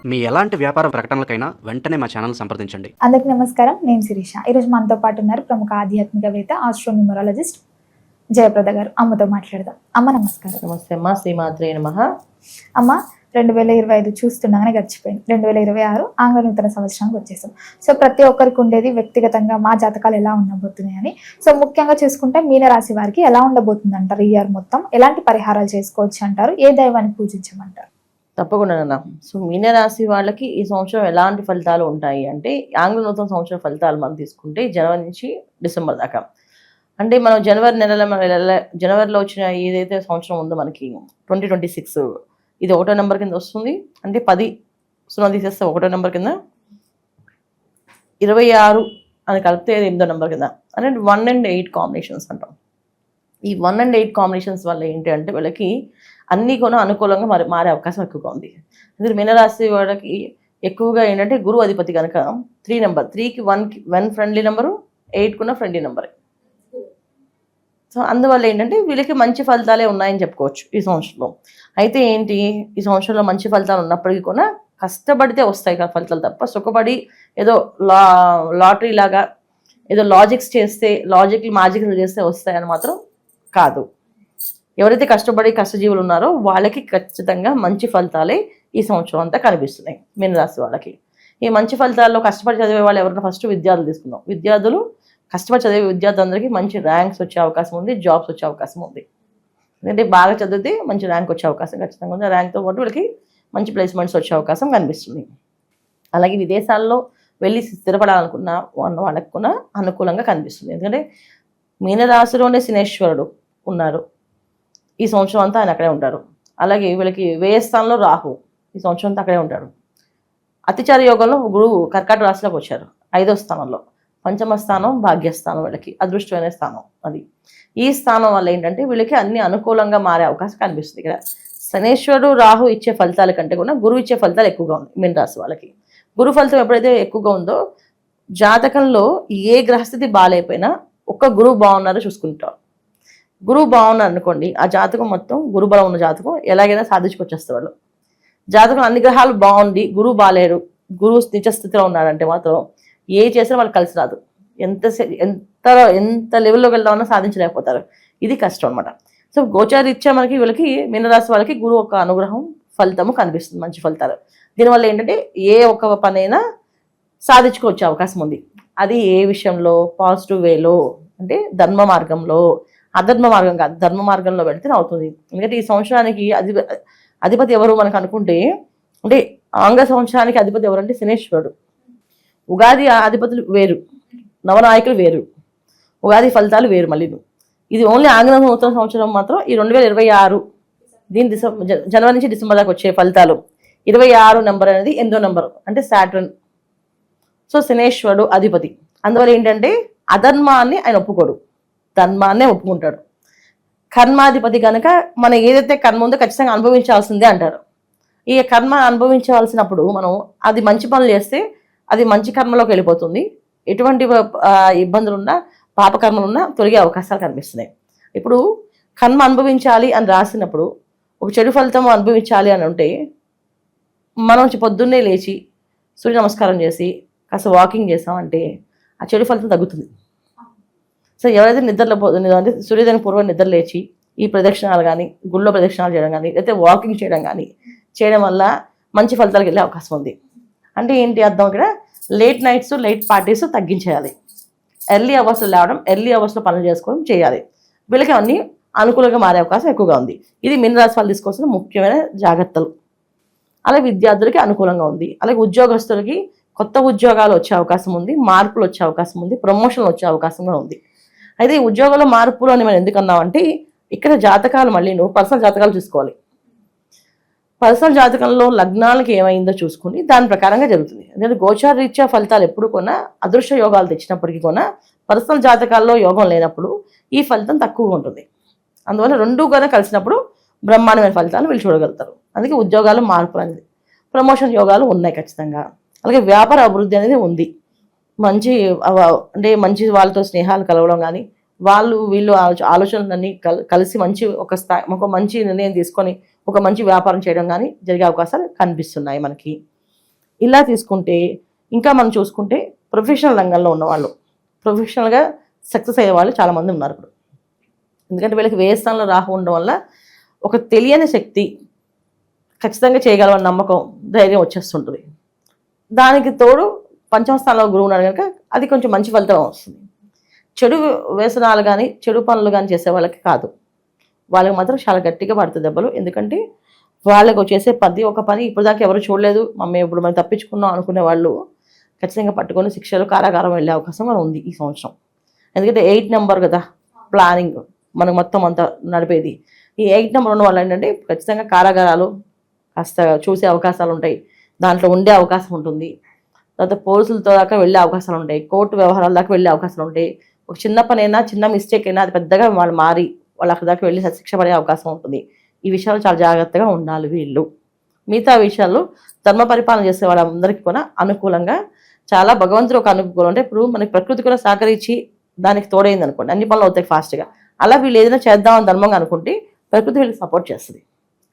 మీ ఎలాంటి వ్యాపార ప్రకటనలకైనా వెంటనే మా ఛానల్ సంప్రదించండి. అందరికీ నమస్కారం. నేను శిరీష. ఈరోజు మనతో పాటు ఉన్నారు ప్రముఖ ఆధ్యాత్మికవేత్త, ఆస్ట్రోన్యూమరాలజిస్ట్ జయప్రద గారు. అమ్మతో మాట్లాడదాం. అమ్మ నమస్కారం. నమస్తే అమ్మ. శ్రీమాత్రే నమః. అమ్మ, 2025 చూస్తుండగానే గడిచిపోయింది. 2026 ఆంగ్ల నూతన సంవత్సరానికి వచ్చేసాం. సో ప్రతి ఒక్కరికి ఉండేది వ్యక్తిగతంగా మా జాతకాలు ఎలా ఉండబోతున్నాయని. సో ముఖ్యంగా చూసుకుంటే మీనరాశి వారికి ఎలా ఉండబోతుంది అంటారు? ఈ ఇయర్ మొత్తం ఎలాంటి పరిహారాలు చేసుకోవచ్చు అంటారు? ఏ దైవాన్ని పూజించమంటారు? తప్పకుండా అన్న. సో మీనరాశి వాళ్ళకి ఈ సంవత్సరం ఎలాంటి ఫలితాలు ఉంటాయి అంటే, ఆంగ్ల నూతన సంవత్సరం ఫలితాలు మనం తీసుకుంటే జనవరి నుంచి డిసెంబర్ దాకా, అంటే మనం జనవరిలో వచ్చిన ఏదైతే సంవత్సరం ఉందో మనకి 2026, ఇది 1వ నెంబర్ కింద వస్తుంది. అంటే 10 తీసేస్తే 1వ నెంబర్ కింద, 26 అని కలిపితే 8వ నెంబర్ కింద, అంటే 1 and 8 కాంబినేషన్స్ అంటాం. ఈ 1 and 8 కాంబినేషన్స్ వల్ల ఏంటి అంటే వీళ్ళకి అన్నీ కూడా అనుకూలంగా మారే అవకాశం ఎక్కువగా ఉంది. అందుకే మీనరాశి వాళ్ళకి ఎక్కువగా ఏంటంటే గురువు అధిపతి కనుక 3 నెంబర్, 3కి 1 ఫ్రెండ్లీ నెంబరు, 8కున్న ఫ్రెండ్లీ నెంబర్. సో అందువల్ల ఏంటంటే వీళ్ళకి మంచి ఫలితాలే ఉన్నాయని చెప్పుకోవచ్చు ఈ సంవత్సరంలో. అయితే ఏంటి, ఈ సంవత్సరంలో మంచి ఫలితాలు ఉన్నప్పటికీ కూడా కష్టపడితే వస్తాయి కదా ఫలితాలు, తప్ప సుఖపడి ఏదో లాటరీ లాగా ఏదో లాజిక్స్ చేస్తే, మ్యాజిక్లు చేస్తే వస్తాయని మాత్రం కాదు. ఎవరైతే కష్టపడి కష్టజీవులు ఉన్నారో వాళ్ళకి ఖచ్చితంగా మంచి ఫలితాలే ఈ సంవత్సరం అంతా కనిపిస్తున్నాయి. మీనరాశి వాళ్ళకి ఈ మంచి ఫలితాల్లో కష్టపడి చదివే వాళ్ళు ఎవరైనా ఫస్ట్ విద్యార్థులు తీసుకుందాం. కష్టపడి చదివే విద్యార్థులందరికీ మంచి ర్యాంక్స్ వచ్చే అవకాశం ఉంది, జాబ్స్ వచ్చే అవకాశం ఉంది. ఎందుకంటే బాగా చదివితే మంచి ర్యాంక్ వచ్చే అవకాశం ఖచ్చితంగా ఉంది. ర్యాంక్తో పాటు వీళ్ళకి మంచి ప్లేస్మెంట్స్ వచ్చే అవకాశం కనిపిస్తుంది. అలాగే విదేశాల్లో వెళ్ళి స్థిరపడాలనుకున్న వాళ్ళకు కూడా అనుకూలంగా కనిపిస్తుంది. ఎందుకంటే మీనరాశిలోనే శనేశ్వరుడు ఉన్నారు. ఈ సంవత్సరం అంతా ఆయన అక్కడే ఉంటారు. అలాగే వీళ్ళకి వ్యయస్థానంలో రాహు ఈ సంవత్సరం అంతా అక్కడే ఉంటాడు. అతిచార యోగంలో గురువు కర్కాటక రాశిలోకి వచ్చారు 5వ స్థానంలో. పంచమ స్థానం భాగ్యస్థానం, వీళ్ళకి అదృష్టమైన స్థానం అది. ఈ స్థానం వల్ల ఏంటంటే వీళ్ళకి అన్ని అనుకూలంగా మారే అవకాశం కనిపిస్తుంది. ఇక్కడ శనేశ్వరుడు రాహు ఇచ్చే ఫలితాల కంటే కూడా గురువు ఇచ్చే ఫలితాలు ఎక్కువగా ఉన్నాయి మీనరాశి వాళ్ళకి. గురు ఫలితం ఎప్పుడైతే ఎక్కువగా ఉందో, జాతకంలో ఏ గ్రహస్థితి బాగాలేకపోయినా ఒక్క గురువు బాగున్నారో చూసుకుంటారు. గురువు బాగున్నారు అనుకోండి, ఆ జాతకం మొత్తం గురుబలం ఉన్న జాతకం ఎలాగైనా సాధించుకొచ్చేస్తారు వాళ్ళు. జాతకం అన్ని గ్రహాలు బాగుండి గురువు బాగాలేరు, గురువు నిజస్థితిలో ఉన్నారంటే మాత్రం ఏ చేసినా వాళ్ళకి కలిసి రాదు. ఎంత లెవెల్లోకి వెళ్దామన్నా సాధించలేకపోతారు. ఇది కష్టం అనమాట. సో గోచారీత్యా మనకి వీళ్ళకి మీనరాశి వాళ్ళకి గురువు ఒక అనుగ్రహం ఫలితము కనిపిస్తుంది, మంచి ఫలితాలు. దీనివల్ల ఏంటంటే ఏ ఒక్క పనైనా సాధించుకోవచ్చే అవకాశం ఉంది. అది ఏ విషయంలో? పాజిటివ్ వేలో, అంటే ధర్మ మార్గంలో, అధర్మ మార్గం కాదు, ధర్మ మార్గంలో పెడితే అవుతుంది. ఎందుకంటే ఈ సంవత్సరానికి అధిపతి ఎవరు మనకు అనుకుంటే, అంటే ఆంగ్ల సంవత్సరానికి అధిపతి ఎవరంటే శనేశ్వరుడు. ఉగాది అధిపతులు వేరు, నవనాయకులు వేరు, ఉగాది ఫలితాలు వేరు. మళ్ళీ ఇది ఓన్లీ ఆంగ్ల నూతన సంవత్సరం మాత్రం ఈ 2026, దీని జనవరి నుంచి డిసెంబర్ దాకా వచ్చే ఫలితాలు. 26 నెంబర్ అనేది 8వ నెంబర్, అంటే సాటర్న్. సో శనేశ్వరుడు అధిపతి. అందువల్ల ఏంటంటే అధర్మాన్ని ఆయన ఒప్పుకోడు, ధర్మాన్నే ఒప్పుకుంటాడు. కర్మాధిపతి కనుక మనం ఏదైతే కర్మ ఉందో ఖచ్చితంగా అనుభవించాల్సిందే అంటారు. ఈ కర్మ అనుభవించవలసినప్పుడు మనం అది మంచి పనులు చేస్తే అది మంచి కర్మలోకి వెళ్ళిపోతుంది. ఎటువంటి ఇబ్బందులున్నా, పాపకర్మలున్నా తొలగే అవకాశాలు కనిపిస్తున్నాయి. ఇప్పుడు కర్మ అనుభవించాలి అని రాసినప్పుడు, ఒక చెడు ఫలితం అనుభవించాలి అని ఉంటే, మనం పొద్దున్నే లేచి సూర్య నమస్కారం చేసి కాస్త వాకింగ్ చేసామంటే ఆ చెడు ఫలితం తగ్గుతుంది. సో ఎవరైతే అంటే సూర్యోదయం పూర్వం నిద్ర లేచి ఈ ప్రదక్షిణాలు కానీ, గుళ్ళో ప్రదక్షిణాలు చేయడం కానీ, లేకపోతే వాకింగ్ చేయడం కానీ చేయడం వల్ల మంచి ఫలితాలకు వెళ్ళే అవకాశం ఉంది. అంటే ఏంటి అర్థం? ఇక్కడ లేట్ నైట్స్, లైట్ పార్టీస్ తగ్గించేయాలి. ఎర్లీ అవర్స్లో లేవడం, ఎర్లీ అవర్స్లో పనులు చేసుకోవడం చేయాలి. వీళ్ళకి అన్నీ అనుకూలంగా మారే అవకాశం ఎక్కువగా ఉంది. ఇది మీనరాశి వాళ్ళు తీసుకోవాల్సిన ముఖ్యమైన జాగ్రత్తలు. అలాగే విద్యార్థులకి అనుకూలంగా ఉంది. అలాగే ఉద్యోగస్తులకి కొత్త ఉద్యోగాలు వచ్చే అవకాశం ఉంది, మార్పులు వచ్చే అవకాశం ఉంది, ప్రమోషన్లు వచ్చే అవకాశం కూడా ఉంది. అయితే ఈ ఉద్యోగంలో మార్పులు అని మనం ఎందుకన్నామంటే, ఇక్కడ జాతకాలు మళ్ళీ నువ్వు పర్సనల్ జాతకాలు చూసుకోవాలి. పర్సనల్ జాతకంలో లగ్నాలకి ఏమైందో చూసుకుని దాని ప్రకారంగా జరుగుతుంది. ఎందుకంటే గోచార రీత్యా ఫలితాలు ఎప్పుడు కొన్నా అదృష్ట యోగాలు తెచ్చినప్పటికీ కూడా పర్సనల్ జాతకాల్లో యోగం లేనప్పుడు ఈ ఫలితం తక్కువగా ఉంటుంది. అందువల్ల రెండు కూడా కలిసినప్పుడు బ్రహ్మాండమైన ఫలితాలు వీళ్ళు చూడగలుగుతారు. అందుకే ఉద్యోగాలు మార్పులు అనేది, ప్రమోషన్ యోగాలు ఉన్నాయి ఖచ్చితంగా. అలాగే వ్యాపార అభివృద్ధి అనేది ఉంది. మంచి వాళ్ళతో స్నేహాలు కలవడం కానీ, వీళ్ళు ఆలోచనలన్నీ కలిసి ఒక మంచి నిర్ణయం తీసుకొని ఒక మంచి వ్యాపారం చేయడం కానీ జరిగే అవకాశాలు కనిపిస్తున్నాయి మనకి. ఇలా తీసుకుంటే ఇంకా మనం చూసుకుంటే ప్రొఫెషనల్ రంగంలో ఉన్నవాళ్ళు, ప్రొఫెషనల్గా సక్సెస్ అయ్యే వాళ్ళు చాలామంది ఉన్నారు ఇప్పుడు. ఎందుకంటే వీళ్ళకి వ్యయ స్థానంలో రాహు ఉండడం వల్ల ఒక తెలియని శక్తి, ఖచ్చితంగా చేయగలమని నమ్మకం, ధైర్యం వచ్చేస్తుంటుంది. దానికి తోడు పంచమ స్థానంలో గురువు ఉన్నాడు కనుక అది కొంచెం మంచి ఫలితం వస్తుంది. చెడు వ్యసనాలు కానీ చెడు పనులు కానీ చేసే వాళ్ళకి కాదు, వాళ్ళకి మాత్రం చాలా గట్టిగా పడుతుంది దెబ్బలు. ఎందుకంటే వాళ్ళకు చేసే ప్రతి ఒక్క పని ఇప్పుడు దాకా ఎవరు చూడలేదు, మేము ఇప్పుడు మనం తప్పించుకున్నాం అనుకునే వాళ్ళు ఖచ్చితంగా పట్టుకొని శిక్షలు, కారాగారం వెళ్ళే అవకాశం మనం ఉంది ఈ సంవత్సరం. ఎందుకంటే 8 నెంబర్ కదా ప్లానింగ్ మనకు మొత్తం అంతా నడిపేది. ఈ 8 నెంబర్ ఉన్న వాళ్ళు ఏంటంటే ఖచ్చితంగా కారాగారాలు కాస్త చూసే అవకాశాలు ఉంటాయి, దాంట్లో ఉండే అవకాశం ఉంటుంది. తర్వాత పోలీసులతో దాకా వెళ్ళే అవకాశాలు ఉంటాయి, కోర్టు వ్యవహారాల దాకా వెళ్ళే అవకాశాలు ఉంటాయి. ఒక చిన్న పని అయినా, చిన్న మిస్టేక్ అయినా అది పెద్దగా వాళ్ళు మారి వాళ్ళు అక్కడి దాకా వెళ్ళి శిక్ష పడే అవకాశం ఉంటుంది. ఈ విషయాలు చాలా జాగ్రత్తగా ఉండాలి వీళ్ళు. మిగతా విషయాల్లో ధర్మ పరిపాలన చేసే వాళ్ళందరికీ కూడా అనుకూలంగా చాలా భగవంతుడు ఒక అనుకూలం. అంటే ఇప్పుడు మనకి ప్రకృతి కూడా సహకరించి దానికి తోడైంది అనుకోండి, అన్ని పనులు అవుతాయి ఫాస్ట్గా. అలా వీళ్ళు ఏదైనా చేద్దామని ధర్మంగా అనుకుంటే ప్రకృతి వీళ్ళకి సపోర్ట్ చేస్తుంది,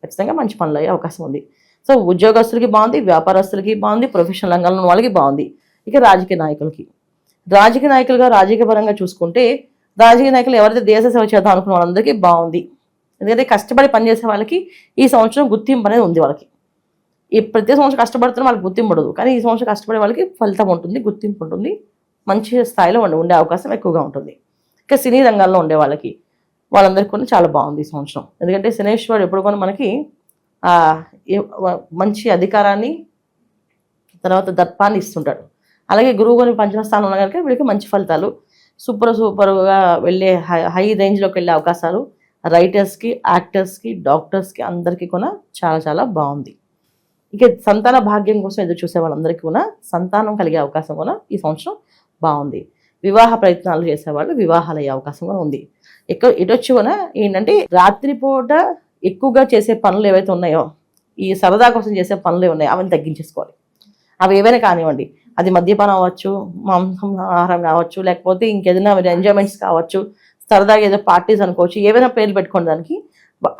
ఖచ్చితంగా మంచి పనులు అయ్యే అవకాశం ఉంది. సో ఉద్యోగస్తులకి బాగుంది, వ్యాపారస్తులకి బాగుంది, ప్రొఫెషనల్ రంగంలో ఉన్న వాళ్ళకి బాగుంది. ఇక రాజకీయ నాయకులుగా రాజకీయ పరంగా చూసుకుంటే రాజకీయ నాయకులు ఎవరైతే దేశ సేవ చేద్దాం అనుకున్న వాళ్ళందరికీ బాగుంది. ఎందుకంటే కష్టపడి పనిచేసే వాళ్ళకి ఈ సంవత్సరం గుర్తింపు అనేది ఉంది. వాళ్ళకి ఈ ప్రతి సంవత్సరం కష్టపడుతున్న వాళ్ళకి గుర్తింపు ఉండదు, కానీ ఈ సంవత్సరం కష్టపడే వాళ్ళకి ఫలితం ఉంటుంది, గుర్తింపు ఉంటుంది, మంచి స్థాయిలో ఉండే అవకాశం ఎక్కువగా ఉంటుంది. ఇక సినీ రంగాల్లో ఉండే వాళ్ళందరికీ కూడా చాలా బాగుంది ఈ సంవత్సరం. ఎందుకంటే శనేశ్వరుడు ఎప్పుడు కూడా మనకి మంచి అధికారాన్ని, తర్వాత దర్పాన్ని ఇస్తుంటాడు. అలాగే గురువు కొని పంచమ స్థానం ఉన్న కనుక వీళ్ళకి మంచి ఫలితాలు, సూపర్గా వెళ్ళే హై రేంజ్లోకి వెళ్ళే అవకాశాలు రైటర్స్కి, యాక్టర్స్కి, డాక్టర్స్కి అందరికీ కూడా చాలా చాలా బాగుంది. ఇక సంతాన భాగ్యం కోసం ఎదురు చూసే వాళ్ళందరికీ కూడా సంతానం కలిగే అవకాశం కూడా ఈ సంవత్సరం బాగుంది. వివాహ ప్రయత్నాలు చేసేవాళ్ళు వివాహాలు అయ్యే అవకాశం కూడా ఉంది. ఇటొచ్చి కూడా ఏంటంటే రాత్రిపూట ఎక్కువగా చేసే పనులు ఏవైతే ఉన్నాయో, ఈ సరదా కోసం చేసే పనులు ఉన్నాయో అవన్నీ తగ్గించేసుకోవాలి. అవి ఏవైనా కానివ్వండి, అది మద్యపానం అవ్వచ్చు, మాంసాహారం కావచ్చు, లేకపోతే ఇంకేదైనా ఎంజాయ్మెంట్స్ కావచ్చు, సరదాగా ఏదో పార్టీస్ అనుకోవచ్చు, ఏవైనా పేర్లు పెట్టుకోండి దానికి,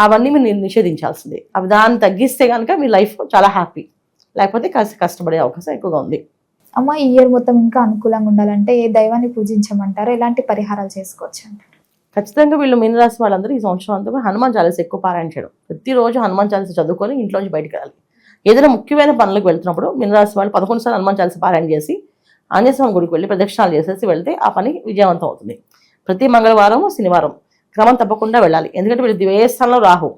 అవన్నీ మీరు నిషేధించాల్సిందే. అవి దాన్ని తగ్గిస్తే కనుక మీ లైఫ్ చాలా హ్యాపీ, లేకపోతే కష్టపడే అవకాశం ఎక్కువగా ఉంది. అమ్మ, ఈ ఇయర్ మొత్తం ఇంకా అనుకూలంగా ఉండాలంటే ఏ దైవాన్ని పూజించమంటారు, ఎలాంటి పరిహారాలు చేసుకోవచ్చు అంటారు? ఖచ్చితంగా వీళ్ళు మీనరాశి వాళ్ళందరూ ఈ సంవత్సరం అంతా హనుమాన్ చాలీసా ఎక్కువ పారాయణ చేయడం, ప్రతిరోజు హనుమాన్ చాలీసా చదువుకొని ఇంట్లోంచి బయటకు వెళ్ళాలి. ఏదైనా ముఖ్యమైన పనులకు వెళ్తున్నప్పుడు మీనరాశి వాళ్ళు 11 సార్లు హనుమాన్ చాలీసా పారాయణ చేసి ఆంజనేయ స్వామి గుడికి వెళ్ళి ప్రదక్షిణాలు చేసేసి వెళ్తే ఆ పని విజయవంతం అవుతుంది. ప్రతి మంగళవారం, శనివారం క్రమం తప్పకుండా వెళ్ళాలి. ఎందుకంటే వీళ్ళు ద్వేషంలో రాహు,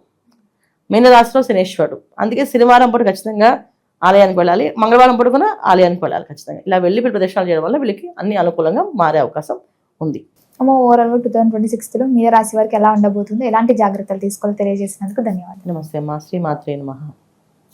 మీనరాశిలో శనేశ్వరుడు. అందుకే శనివారం పూట ఖచ్చితంగా ఆలయానికి వెళ్ళాలి, మంగళవారం పూట కూడా ఆలయానికి వెళ్ళాలి ఖచ్చితంగా. ఇలా వెళ్ళి ప్రదక్షిణాలు చేయడం వల్ల వీళ్ళకి అన్ని అనుకూలంగా మారే అవకాశం ఉంది. అమ్మ, ఓవరాల్గా 2026లో మీన రాశి వారికి ఎలా ఉండబోతుందో, ఎలాంటి జాగ్రత్తలు తీసుకోవాలో తెలియజేసినందుకు ధన్యవాదాలు. నమస్తే అమ్మా. శ్రీమాత్రే నమః.